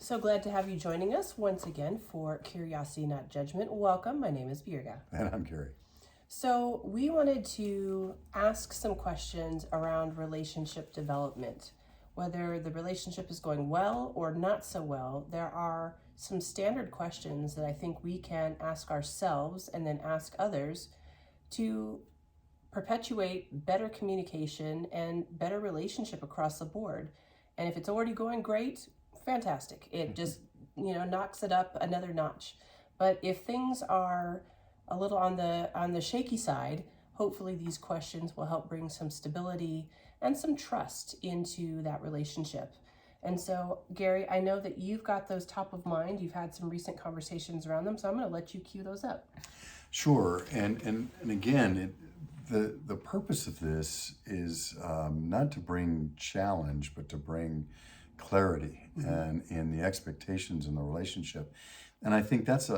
So glad to have you joining us once again for Curiosity, Not Judgment. Welcome. My name is Birga. And I'm Gary. So we wanted to ask some questions around relationship development. Whether the relationship is going well or not so well, there are some standard questions that I think we can ask ourselves and then ask others to perpetuate better communication and better relationship across the board. And if it's already going great, fantastic. It just, knocks it up another notch. But if things are a little on the shaky side, hopefully these questions will help bring some stability and some trust into that relationship. And so, Gary, I know that you've got those top of mind. You've had some recent conversations around them, so I'm going to let you cue those up. Sure. And again, the purpose of this is not to bring challenge, but to bring clarity and in the expectations in the relationship. And I think that's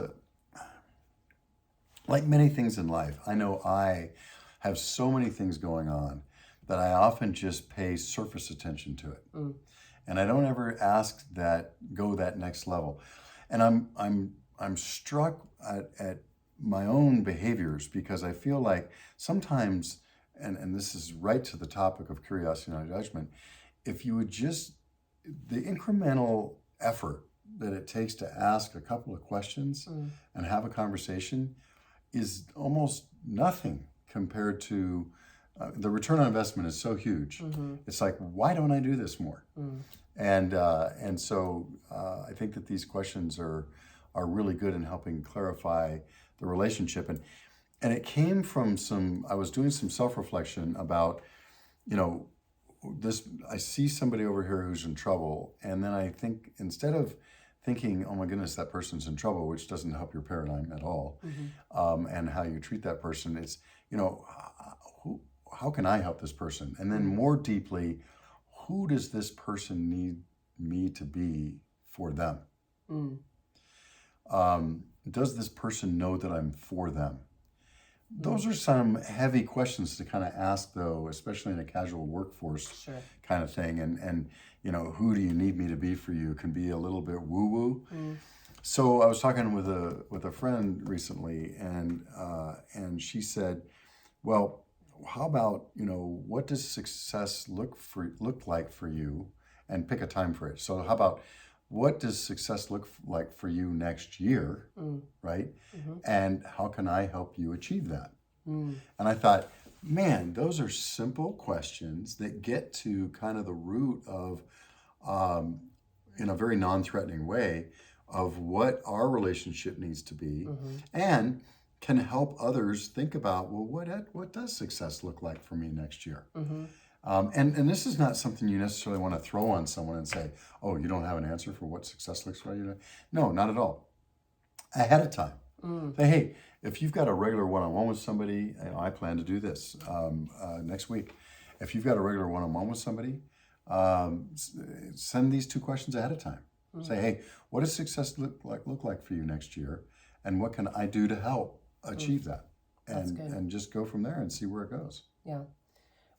like many things in life. I know I have so many things going on that I often just pay surface attention to it. And I don't ever go that next level. And I'm struck at my own behaviors because I feel like sometimes, and this is right to the topic of curiosity and judgment, if you would just, the incremental effort that it takes to ask a couple of questions and have a conversation is almost nothing compared to the return on investment is so huge. It's like, why don't I do this more? And so I think that these questions are really good in helping clarify the relationship. And it came from I was doing some self-reflection about, I see somebody over here who's in trouble. And then I think, instead of thinking, oh my goodness, that person's in trouble, which doesn't help your paradigm at all, and how you treat that person, it's, how can I help this person? And then more deeply, who does this person need me to be for them? Does this person know that I'm for them? Those are some heavy questions to kind of ask, though, especially in a casual workforce kind of thing. And who do you need me to be for you can be a little bit woo-woo. So I was talking with a friend recently, and she said, well, how about, what does success look like for you? And pick a time for it. So how about, what does success look like for you next year, right? And how can I help you achieve that? And I thought, man, those are simple questions that get to kind of the root of, in a very non-threatening way, of what our relationship needs to be, and can help others think about, well, what does success look like for me next year? And this is not something you necessarily want to throw on someone and say, oh, you don't have an answer for what success looks like? No, not at all. Ahead of time. Say, hey, if you've got a regular one-on-one with somebody, I plan to do this next week. If you've got a regular one-on-one with somebody, send these two questions ahead of time. Say, hey, what does success look like for you next year? And what can I do to help achieve that? And just go from there and see where it goes. Yeah.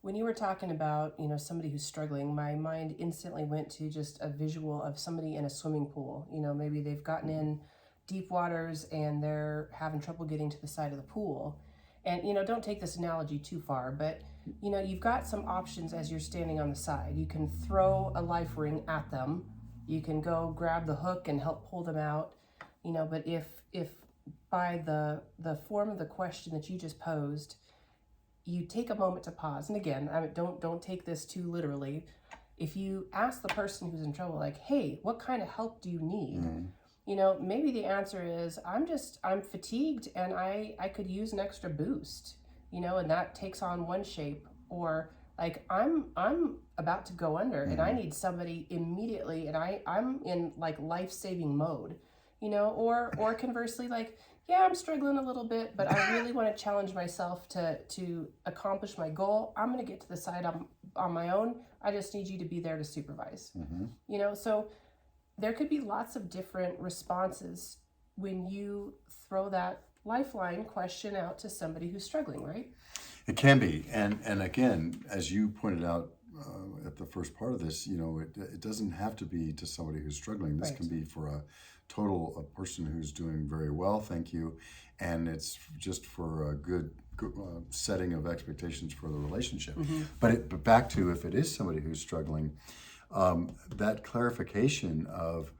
When you were talking about, somebody who's struggling, my mind instantly went to just a visual of somebody in a swimming pool. Maybe they've gotten in deep waters and they're having trouble getting to the side of the pool. And, don't take this analogy too far, but, you've got some options as you're standing on the side. You can throw a life ring at them. You can go grab the hook and help pull them out. But if by the form of the question that you just posed, you take a moment to pause. And again, don't take this too literally. If you ask the person who's in trouble, like, hey, what kind of help do you need? Maybe the answer is, I'm fatigued and I could use an extra boost, and that takes on one shape. Or like, I'm about to go under and I need somebody immediately and I'm in like life-saving mode, or conversely, like, yeah, I'm struggling a little bit, but I really want to challenge myself to accomplish my goal. I'm going to get to the side on my own. I just need you to be there to supervise. So there could be lots of different responses when you throw that lifeline question out to somebody who's struggling, right? It can be. And again, as you pointed out, at the first part of this, it doesn't have to be to somebody who's struggling. This Right. can be for a person who's doing very well, thank you, and it's just for a good setting of expectations for the relationship. But back to, if it is somebody who's struggling, that clarification of,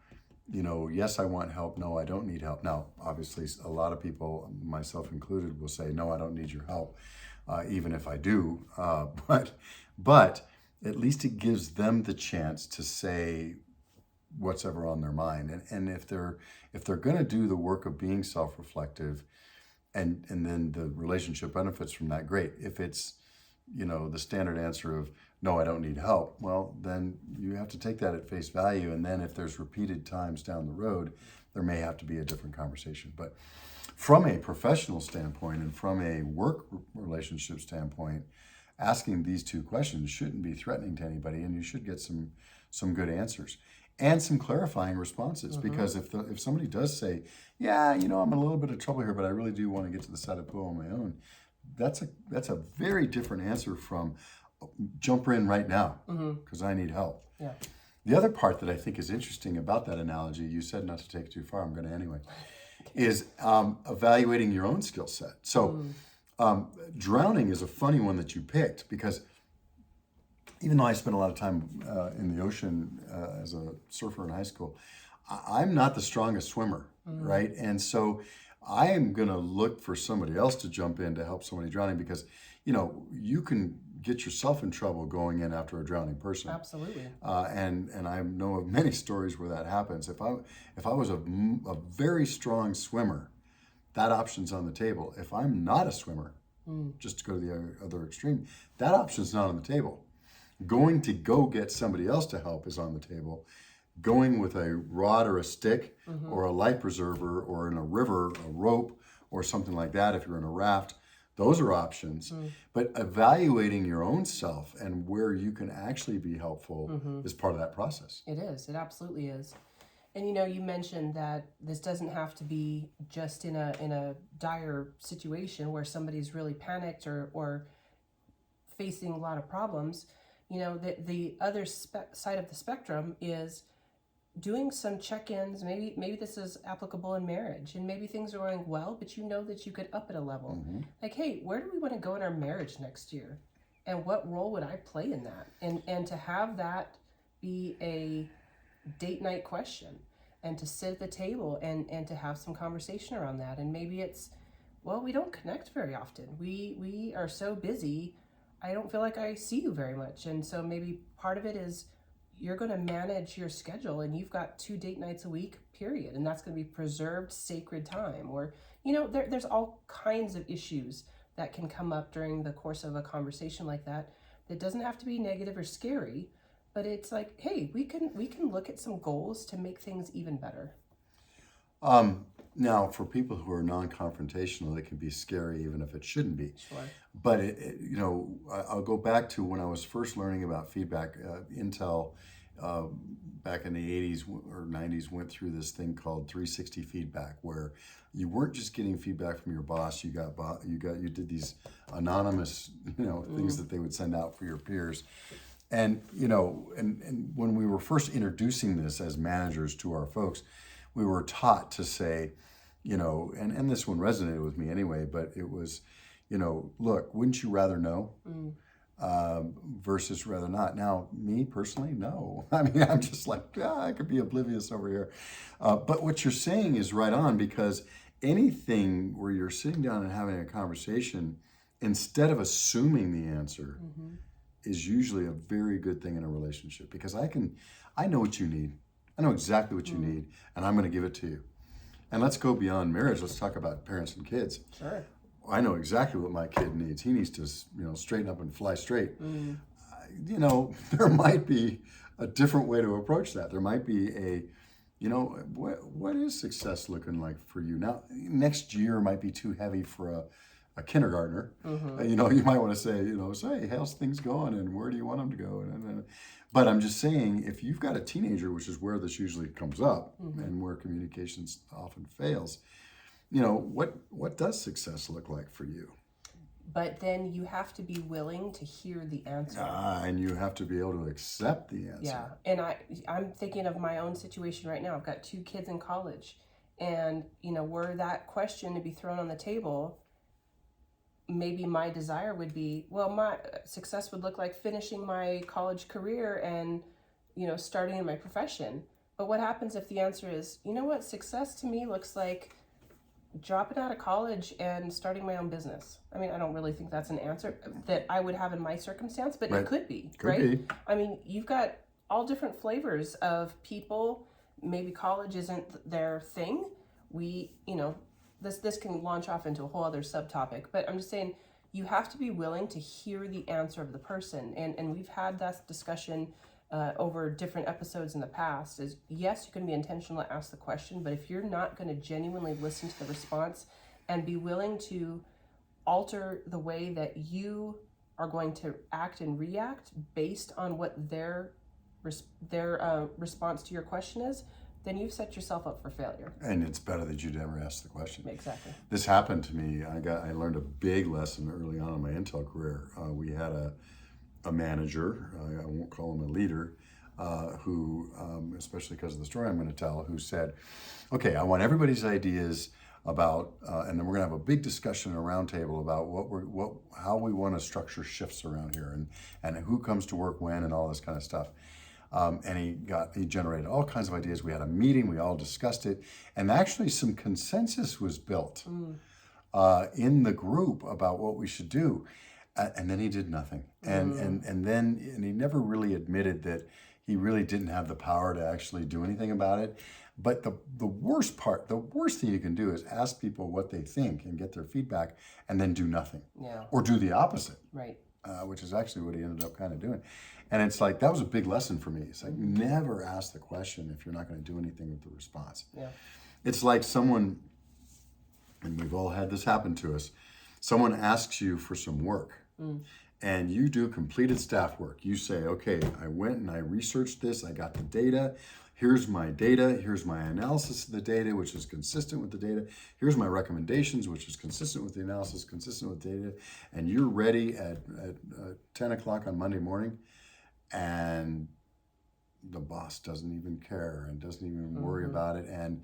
yes, I want help. No, I don't need help. Now, obviously, a lot of people, myself included, will say, no, I don't need your help, even if I do. But at least it gives them the chance to say what's ever on their mind. And if they're going to do the work of being self-reflective, and then the relationship benefits from that, great. If it's, the standard answer of, no, I don't need help, well, then you have to take that at face value. And then if there's repeated times down the road, there may have to be a different conversation. But from a professional standpoint and from a work relationship standpoint, asking these two questions shouldn't be threatening to anybody, and you should get some good answers and some clarifying responses. Because if somebody does say, yeah, I'm in a little bit of trouble here, but I really do want to get to the side of the pool on my own, that's a very different answer from jump in right now because I need help. Yeah. The other part that I think is interesting about that analogy, you said not to take it too far, I'm going to anyway, is evaluating your own skill set. So drowning is a funny one that you picked, because even though I spent a lot of time in the ocean as a surfer in high school, I'm not the strongest swimmer, right? And so I am going to look for somebody else to jump in to help somebody drowning, because, you can get yourself in trouble going in after a drowning person. Absolutely. And I know of many stories where that happens. If I was a very strong swimmer, that option's on the table. If I'm not a swimmer, just to go to the other extreme, that option's not on the table. Going to go get somebody else to help is on the table. Going with a rod or a stick or a life preserver, or in a river, a rope or something like that, if you're in a raft, those are options. But evaluating your own self and where you can actually be helpful is part of that process. It is. It absolutely is. And you mentioned that this doesn't have to be just in a dire situation where somebody's really panicked or facing a lot of problems. The other side of the spectrum is doing some check-ins. Maybe this is applicable in marriage, and maybe things are going well, but that you could up it a level. Like, hey, where do we want to go in our marriage next year? And what role would I play in that? And to have that be a date night question, and to sit at the table and to have some conversation around that. And maybe it's, well, we don't connect very often. We are so busy, I don't feel like I see you very much. And so maybe part of it is you're going to manage your schedule, and you've got 2 date nights a week, period. And that's going to be preserved sacred time. Or, there's all kinds of issues that can come up during the course of a conversation like that. That doesn't have to be negative or scary, but it's like, hey, we can look at some goals to make things even better. Now, for people who are non-confrontational, it can be scary, even if it shouldn't be. Sure. But I'll go back to when I was first learning about feedback. Intel, back in the 80s or 90s, went through this thing called 360 feedback, where you weren't just getting feedback from your boss. You did these anonymous, things that they would send out for your peers. And and when we were first introducing this as managers to our folks, we were taught to say, and this one resonated with me anyway, but it was, look, wouldn't you rather know versus rather not? Now, me personally, no. I mean, I'm just like, I could be oblivious over here. But what you're saying is right on, because anything where you're sitting down and having a conversation, instead of assuming the answer, is usually a very good thing in a relationship, because I know what you need. I know exactly what you need, and I'm going to give it to you. And let's go beyond marriage. Let's talk about parents and kids. Sure. I know exactly what my kid needs. He needs to, straighten up and fly straight. There might be a different way to approach that. There might be what is success looking like for you? Now, next year might be too heavy for a kindergartner. You might want to say, say, how's things going, and where do you want them to go? But I'm just saying, if you've got a teenager, which is where this usually comes up and where communications often fails, what does success look like for you? but then you have to be willing to hear the answer. And you have to be able to accept the answer. Yeah, and I'm thinking of my own situation right now. I've got 2 kids in college, and were that question to be thrown on the table, maybe my desire would be, well, my success would look like finishing my college career and starting in my profession. But what happens if the answer is, what, success to me looks like dropping out of college and starting my own business? I mean, I don't really think that's an answer that I would have in my circumstance, but it could be, could right? be. I mean, you've got all different flavors of people. Maybe college isn't their thing. This can launch off into a whole other subtopic, but I'm just saying you have to be willing to hear the answer of the person. And we've had that discussion over different episodes in the past. Is yes, you can be intentional to ask the question, but if you're not going to genuinely listen to the response and be willing to alter the way that you are going to act and react based on what their response to your question is, then you've set yourself up for failure. And it's better that you never ask the question. Exactly. This happened to me. I learned a big lesson early on in my Intel career. We had a manager, I won't call him a leader, who, especially because of the story I'm going to tell, who said, okay, I want everybody's ideas about, and then we're going to have a big discussion, a round table about how we want to structure shifts around here and who comes to work when and all this kind of stuff. And he generated all kinds of ideas. We had a meeting, we all discussed it, and actually some consensus was built in the group about what we should do. And then he did nothing. And he never really admitted that he really didn't have the power to actually do anything about it. But the worst thing you can do is ask people what they think and get their feedback and then do nothing. Yeah. Or do the opposite. Right. Which is actually what he ended up kind of doing. And it's like, that was a big lesson for me. It's like, never ask the question if you're not going to do anything with the response. Yeah. It's like someone, and we've all had this happen to us, someone asks you for some work. And you do completed staff work. You say, okay, I went and I researched this, I got the data, here's my analysis of the data, which is consistent with the data, here's my recommendations, which is consistent with the analysis, consistent with data, and you're ready at 10 o'clock on Monday morning, and the boss doesn't even care and doesn't even worry about it, and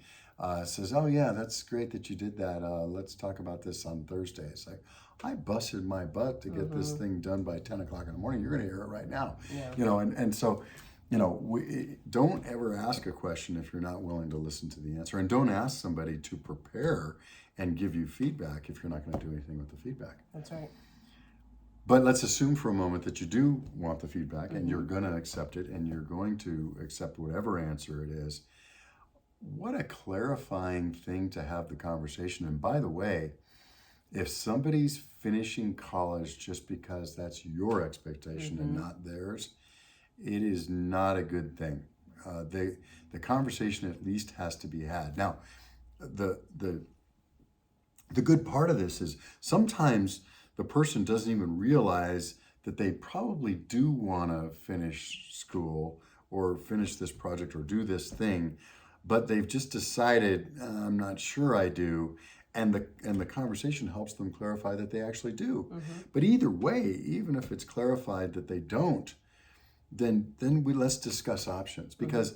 says, oh yeah, that's great that you did that, let's talk about this on Thursday. It's like, I busted my butt to get this thing done by 10 o'clock in the morning. You're going to hear it right now. Yeah. And so, don't ever ask a question if you're not willing to listen to the answer. And don't ask somebody to prepare and give you feedback if you're not going to do anything with the feedback. That's right. But let's assume for a moment that you do want the feedback and you're going to accept it and you're going to accept whatever answer it is. What a clarifying thing to have the conversation. And by the way, if somebody's finishing college just because that's your expectation and not theirs, it is not a good thing. The conversation at least has to be had. Now, the good part of this is sometimes the person doesn't even realize that they probably do want to finish school or finish this project or do this thing, but they've just decided, I'm not sure I do. And the conversation helps them clarify that they actually do. But either way, even if it's clarified that they don't, then let's discuss options, because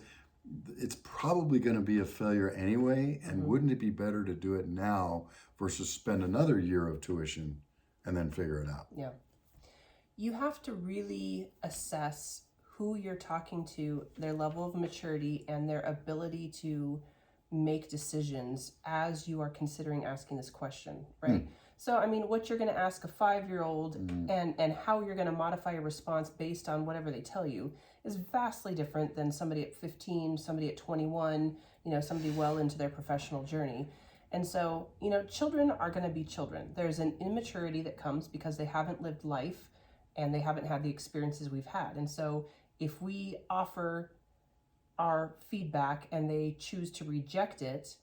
it's probably going to be a failure anyway. And wouldn't it be better to do it now versus spend another year of tuition and then figure it out? Yeah. You have to really assess who you're talking to, their level of maturity, and their ability to make decisions as you are considering asking this question, right? So, I mean, what you're going to ask a 5-year-old and how you're going to modify your response based on whatever they tell you is vastly different than somebody at 15, somebody at 21, somebody well into their professional journey. And so, children are going to be children. There's an immaturity that comes because they haven't lived life and they haven't had the experiences we've had. And so if we offer our feedback and they choose to reject it,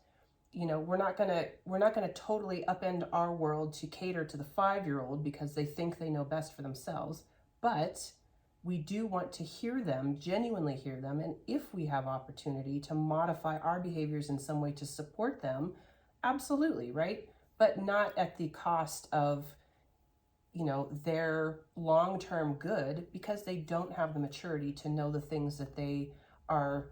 we're not gonna totally upend our world to cater to the 5-year-old because they think they know best for themselves. But we do want to hear them, genuinely hear them, and if we have opportunity to modify our behaviors in some way to support them, absolutely, right? But not at the cost of their long-term good because they don't have the maturity to know the things that they are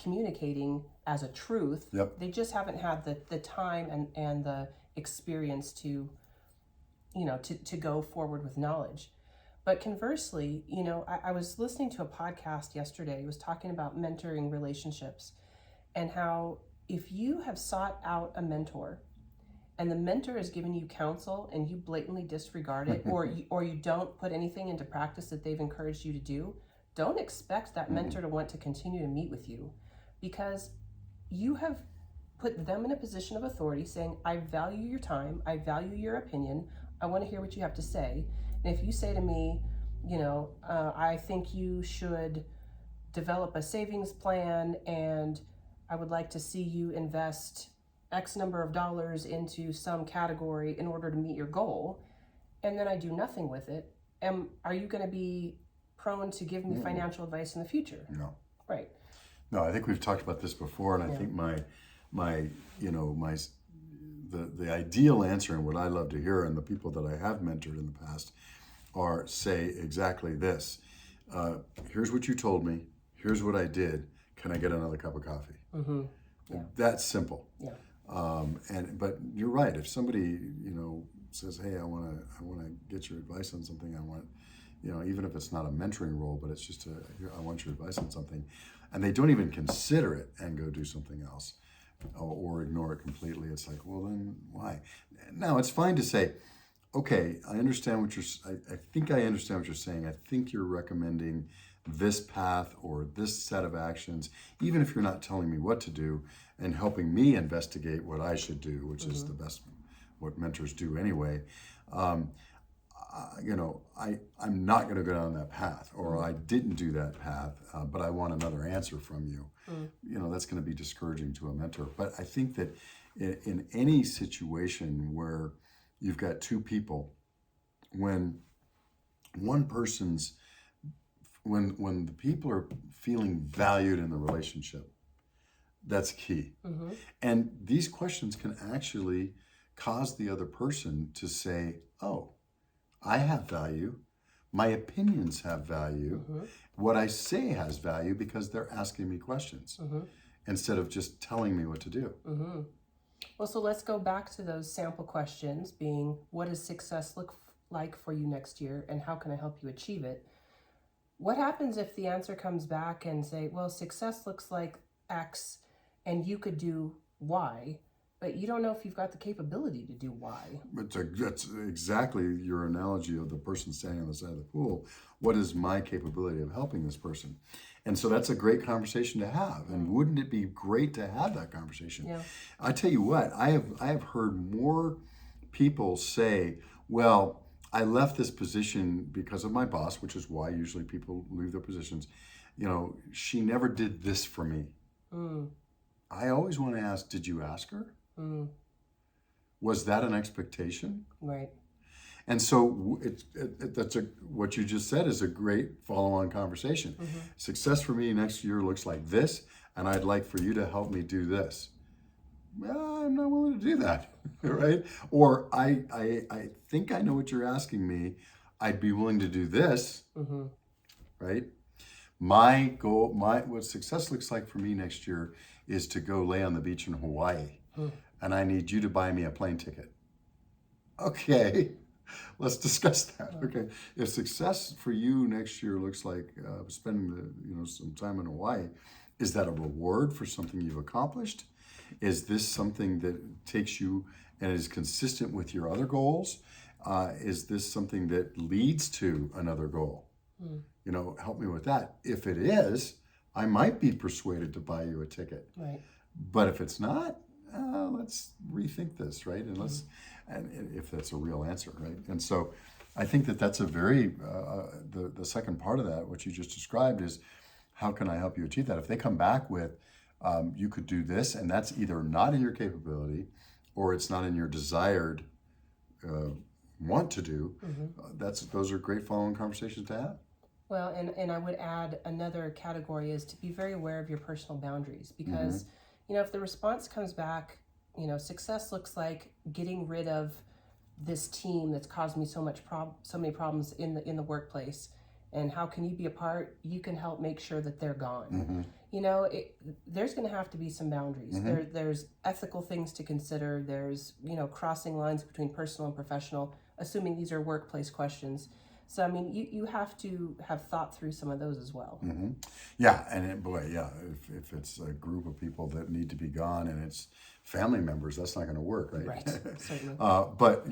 communicating as a truth. Yep. They just haven't had the time and the experience to go forward with knowledge. But conversely, I was listening to a podcast yesterday. It was talking about mentoring relationships and how if you have sought out a mentor and the mentor has given you counsel and you blatantly disregard it, or you don't put anything into practice that they've encouraged you to do, don't expect that mentor to want to continue to meet with you, because you have put them in a position of authority saying, I value your time, I value your opinion, I want to hear what you have to say. And if you say to me, I think you should develop a savings plan and I would like to see you invest X number of dollars into some category in order to meet your goal, and then I do nothing with it, are you going to be prone to give me financial advice in the future? No. Right. No, I think we've talked about this before, and I think the ideal answer, and what I love to hear, and the people that I have mentored in the past are say exactly this. Here's what you told me. Here's what I did. Can I get another cup of coffee? Mm-hmm. Yeah. That's simple. Yeah. But you're right. If somebody says, "Hey, I want to get your advice on something. I want," even if it's not a mentoring role, but it's just I want your advice on something, and they don't even consider it and go do something else, or ignore it completely. It's like, well, then why? Now it's fine to say, okay, I understand what I think I understand what you're saying. I think you're recommending this path or this set of actions, even if you're not telling me what to do and helping me investigate what I should do, which is the best, what mentors do anyway. I'm not going to go down that path, or I didn't do that path, but I want another answer from you. That's going to be discouraging to a mentor. But I think that in any situation where you've got two people, when the people are feeling valued in the relationship, that's key. And these questions can actually cause the other person to say, oh, I have value. My opinions have value. What I say has value because they're asking me questions instead of just telling me what to do. Well, so let's go back to those sample questions being, what does success look like for you next year and how can I help you achieve it? What happens if the answer comes back and say, well, success looks like X and you could do Y, but you don't know if you've got the capability to do Y? That's exactly your analogy of the person standing on the side of the pool. What is my capability of helping this person? And so that's a great conversation to have. And wouldn't it be great to have that conversation? Yeah. I tell you what, I have heard more people say, well, I left this position because of my boss, which is why usually people leave their positions. She never did this for me. I always want to ask, did you ask her? Was that an expectation? Right. And so what you just said is a great follow-on conversation. Success for me next year looks like this, and I'd like for you to help me do this. Well, I'm not willing to do that, right? Or I think I know what you're asking me. I'd be willing to do this, right? My goal, what success looks like for me next year is to go lay on the beach in Hawaii, and I need you to buy me a plane ticket. Okay, let's discuss that. Okay, if success for you next year looks like spending some time in Hawaii, is that a reward for something you've accomplished? Is this something that takes you and is consistent with your other goals? Is this something that leads to another goal? Help me with that. If it is, I might be persuaded to buy you a ticket. Right. But if it's not, let's rethink this, right? And and if that's a real answer, right? And so I think that's a very, the second part of that, what you just described is, how can I help you achieve that? If they come back with, you could do this, and that's either not in your capability or it's not in your desired want to do, those are great following conversations to have. Well, and I would add another category is to be very aware of your personal boundaries, because, if the response comes back, success looks like getting rid of this team that's caused me so many problems in the workplace, and how can you be a part? You can help make sure that they're gone. There's going to have to be some boundaries. There's ethical things to consider. There's crossing lines between personal and professional, assuming these are workplace questions. So, I mean, you have to have thought through some of those as well. Yeah, and if it's a group of people that need to be gone and it's family members, that's not going to work, right? Right, certainly. But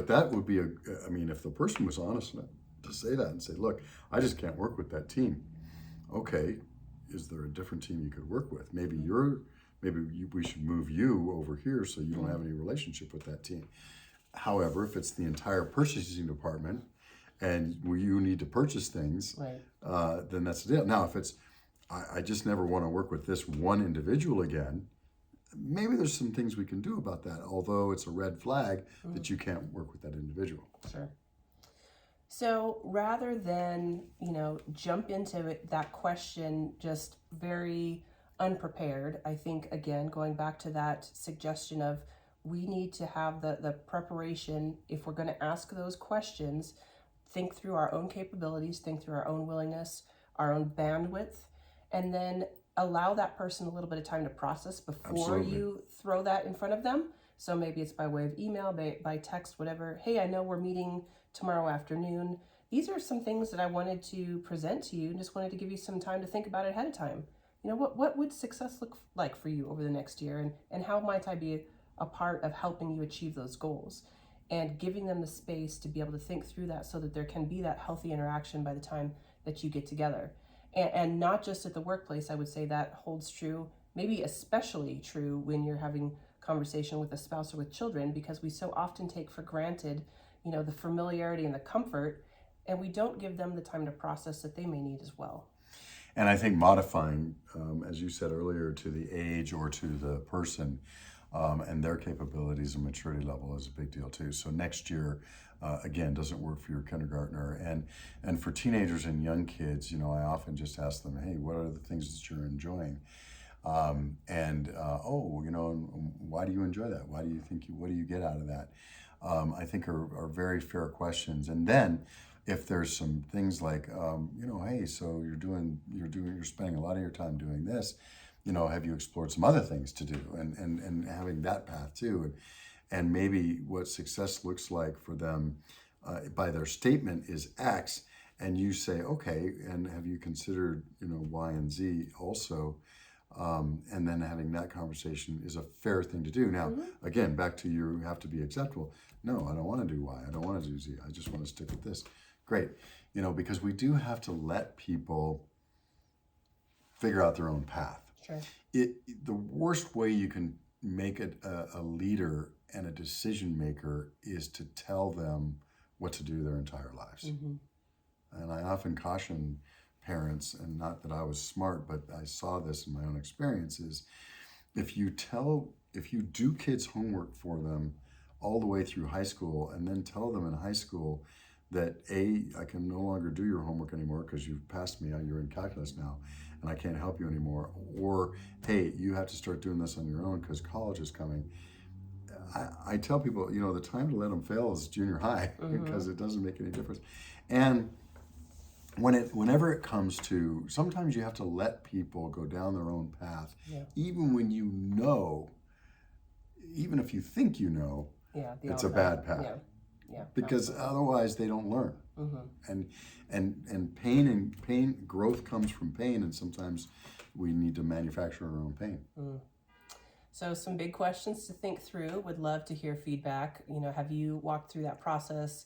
that would be if the person was honest enough to say that and say, look, I just can't work with that team. Okay, is there a different team you could work with? Maybe we should move you over here so you don't have any relationship with that team. However, if it's the entire purchasing department and you need to purchase things, right, then that's the deal. Now, if it's, I just never want to work with this one individual again, maybe there's some things we can do about that, although it's a red flag that you can't work with that individual. Sure. So rather than, jump into that question just very unprepared, I think, again, going back to that suggestion of we need to have the preparation. If we're going to ask those questions, think through our own capabilities, think through our own willingness, our own bandwidth, and then allow that person a little bit of time to process before you throw that in front of them. So maybe it's by way of email, by text, whatever. Hey, I know we're meeting tomorrow afternoon. These are some things that I wanted to present to you and just wanted to give you some time to think about it ahead of time. What would success look like for you over the next year, and how might I be a part of helping you achieve those goals? And giving them the space to be able to think through that so that there can be that healthy interaction by the time that you get together. And not just at the workplace, I would say that holds true, maybe especially true when you're having conversation with a spouse or with children, because we so often take for granted, the familiarity and the comfort, and we don't give them the time to process that they may need as well. And I think modifying, as you said earlier, to the age or to the person and their capabilities and maturity level is a big deal too. So next year, again, doesn't work for your kindergartner. And for teenagers and young kids, I often just ask them, hey, what are the things that you're enjoying? Why do you enjoy that? What do you get out of that? I think are very fair questions. And then if there's some things like, hey, so you're spending a lot of your time doing this, have you explored some other things to do, and having that path too, and maybe what success looks like for them by their statement is X, and you say, okay, and have you considered Y and Z also, and then having that conversation is a fair thing to do. Now, again, back to you have to be acceptable. No, I don't want to do Y. I don't want to do Z. I just want to stick with this. Great, because we do have to let people figure out their own path. Sure. The worst way you can make it a leader and a decision maker is to tell them what to do their entire lives. And I often caution parents, and not that I was smart, but I saw this in my own experiences. If you do kids' homework for them all the way through high school, and then tell them in high school that I can no longer do your homework anymore because you've passed me, you're in calculus now, and I can't help you anymore. Or, hey, you have to start doing this on your own because college is coming. I tell people, the time to let them fail is junior high because it doesn't make any difference. And whenever it comes to, sometimes you have to let people go down their own path, even when even if you think it's a bad path. Because otherwise they don't learn. And pain growth comes from pain, and sometimes we need to manufacture our own pain. So some big questions to think through. Would love to hear feedback. Have you walked through that process,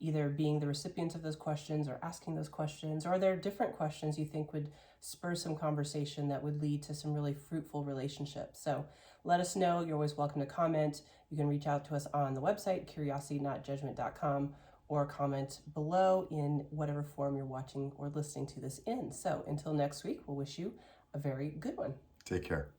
either being the recipient of those questions or asking those questions? Or are there different questions you think would spur some conversation that would lead to some really fruitful relationships? So let us know. You're always welcome to comment. You can reach out to us on the website, curiositynotjudgment.com, or comment below in whatever form you're watching or listening to this in. So until next week, we'll wish you a very good one. Take care.